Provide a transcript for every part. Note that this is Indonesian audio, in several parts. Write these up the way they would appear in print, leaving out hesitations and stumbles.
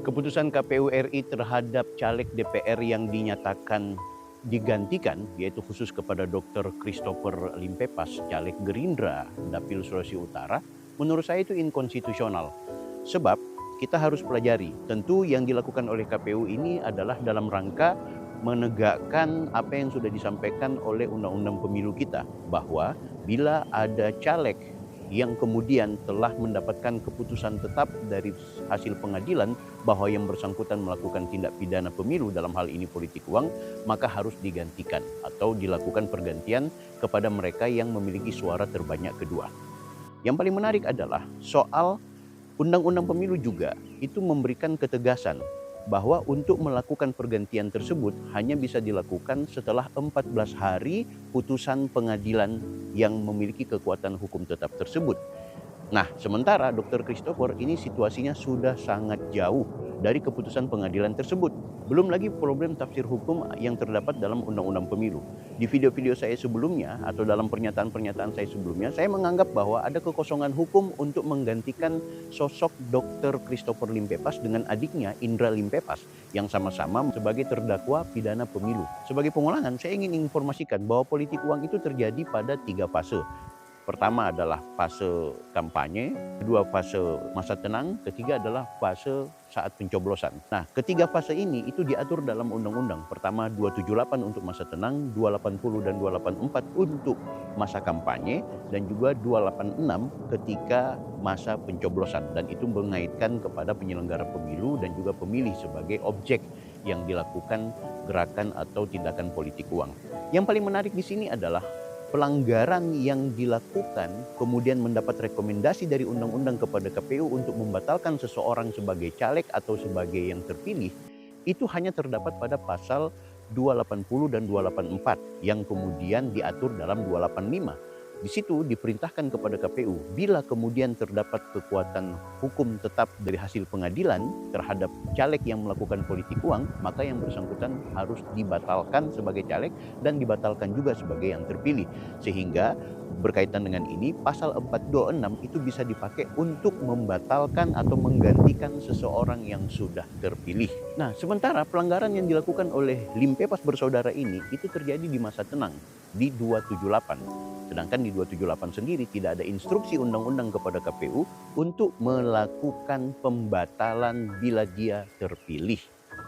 Keputusan KPU RI terhadap caleg DPR yang dinyatakan digantikan, yaitu khusus kepada Dr. Christopher Limpepas, caleg Gerindra Dapil Sulawesi Utara, menurut saya itu inkonstitusional. Sebab kita harus pelajari, tentu yang dilakukan oleh KPU ini adalah dalam rangka menegakkan apa yang sudah disampaikan oleh Undang-Undang Pemilu kita, bahwa bila ada caleg yang kemudian telah mendapatkan keputusan tetap dari hasil pengadilan bahwa yang bersangkutan melakukan tindak pidana pemilu, dalam hal ini politik uang, maka harus digantikan atau dilakukan pergantian kepada mereka yang memiliki suara terbanyak kedua. Yang paling menarik adalah soal Undang-Undang Pemilu juga itu memberikan ketegasan bahwa untuk melakukan pergantian tersebut hanya bisa dilakukan setelah 14 hari putusan pengadilan yang memiliki kekuatan hukum tetap tersebut. Nah, sementara Dr. Christopher ini situasinya sudah sangat jauh dari keputusan pengadilan tersebut. Belum lagi problem tafsir hukum yang terdapat dalam Undang-Undang Pemilu. Di video-video saya sebelumnya atau dalam pernyataan-pernyataan saya sebelumnya, saya menganggap bahwa ada kekosongan hukum untuk menggantikan sosok Dr. Christopher Limpepas dengan adiknya Indra Limpepas yang sama-sama sebagai terdakwa pidana pemilu. Sebagai pengulangan, saya ingin informasikan bahwa politik uang itu terjadi pada 3 fase. Pertama adalah fase kampanye, kedua fase masa tenang, ketiga adalah fase saat pencoblosan. Nah, ketiga fase ini itu diatur dalam undang-undang. Pertama 278 untuk masa tenang, 280 dan 284 untuk masa kampanye, dan juga 286 ketika masa pencoblosan. Dan itu mengaitkan kepada penyelenggara pemilu dan juga pemilih sebagai objek yang dilakukan gerakan atau tindakan politik uang. Yang paling menarik di sini adalah pelanggaran yang dilakukan kemudian mendapat rekomendasi dari undang-undang kepada KPU untuk membatalkan seseorang sebagai caleg atau sebagai yang terpilih, itu hanya terdapat pada pasal 280 dan 284 yang kemudian diatur dalam 285. Di situ diperintahkan kepada KPU, bila kemudian terdapat kekuatan hukum tetap dari hasil pengadilan terhadap caleg yang melakukan politik uang, maka yang bersangkutan harus dibatalkan sebagai caleg dan dibatalkan juga sebagai yang terpilih. Sehingga berkaitan dengan ini, pasal 426 itu bisa dipakai untuk membatalkan atau menggantikan seseorang yang sudah terpilih. Nah, sementara pelanggaran yang dilakukan oleh Limpepas bersaudara ini itu terjadi di masa tenang, di 278. Sedangkan di 278 sendiri tidak ada instruksi undang-undang kepada KPU untuk melakukan pembatalan bila dia terpilih.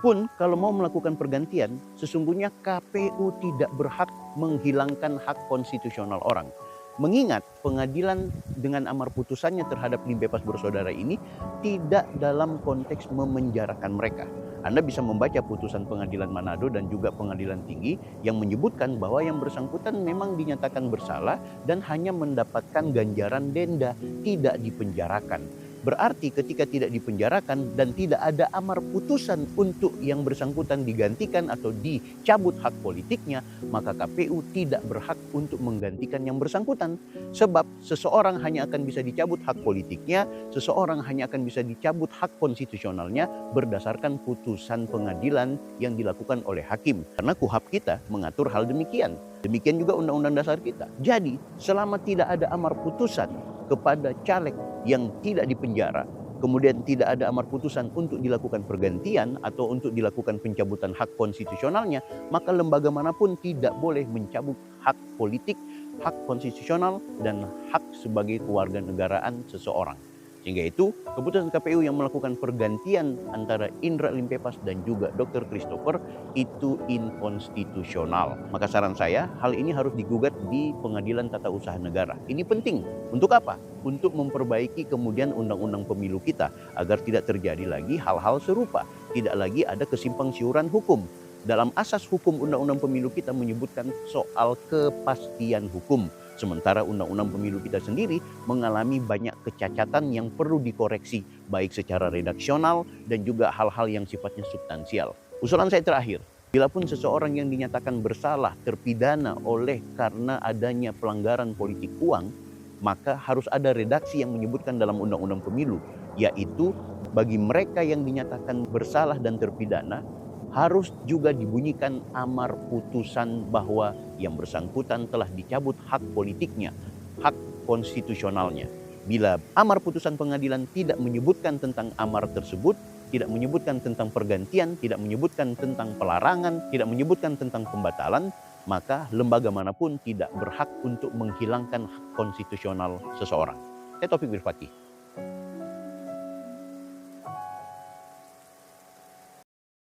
Pun kalau mau melakukan pergantian, sesungguhnya KPU tidak berhak menghilangkan hak konstitusional orang. Mengingat pengadilan dengan amar putusannya terhadap Limpepas bersaudara ini tidak dalam konteks memenjarakan mereka. Anda bisa membaca putusan pengadilan Manado dan juga pengadilan tinggi yang menyebutkan bahwa yang bersangkutan memang dinyatakan bersalah dan hanya mendapatkan ganjaran denda, tidak dipenjarakan. Berarti ketika tidak dipenjarakan dan tidak ada amar putusan untuk yang bersangkutan digantikan atau dicabut hak politiknya, maka KPU tidak berhak untuk menggantikan yang bersangkutan. Sebab seseorang hanya akan bisa dicabut hak politiknya, seseorang hanya akan bisa dicabut hak konstitusionalnya berdasarkan putusan pengadilan yang dilakukan oleh hakim. Karena KUHP kita mengatur hal demikian. Demikian juga Undang-Undang Dasar kita. Jadi selama tidak ada amar putusan kepada caleg yang tidak dipenjara, kemudian tidak ada amar putusan untuk dilakukan pergantian atau untuk dilakukan pencabutan hak konstitusionalnya, maka lembaga manapun tidak boleh mencabut hak politik, hak konstitusional, dan hak sebagai kewarganegaraan seseorang. Sehingga itu, keputusan KPU yang melakukan pergantian antara Indra Limpepas dan juga Dr. Christopher itu inkonstitusional. Maka saran saya, hal ini harus digugat di Pengadilan Tata Usaha Negara. Ini penting. Untuk apa? Untuk memperbaiki kemudian undang-undang pemilu kita agar tidak terjadi lagi hal-hal serupa. Tidak lagi ada kesimpang siuran hukum. Dalam asas hukum undang-undang pemilu kita menyebutkan soal kepastian hukum. Sementara undang-undang pemilu kita sendiri mengalami banyak kecacatan yang perlu dikoreksi, baik secara redaksional dan juga hal-hal yang sifatnya substansial. Usulan saya terakhir, bila pun seseorang yang dinyatakan bersalah terpidana oleh karena adanya pelanggaran politik uang, maka harus ada redaksi yang menyebutkan dalam undang-undang pemilu, yaitu bagi mereka yang dinyatakan bersalah dan terpidana, harus juga dibunyikan amar putusan bahwa yang bersangkutan telah dicabut hak politiknya, hak konstitusionalnya. Bila amar putusan pengadilan tidak menyebutkan tentang amar tersebut, tidak menyebutkan tentang pergantian, tidak menyebutkan tentang pelarangan, tidak menyebutkan tentang pembatalan, maka lembaga manapun tidak berhak untuk menghilangkan hak konstitusional seseorang. Saya Taufik Birfakih.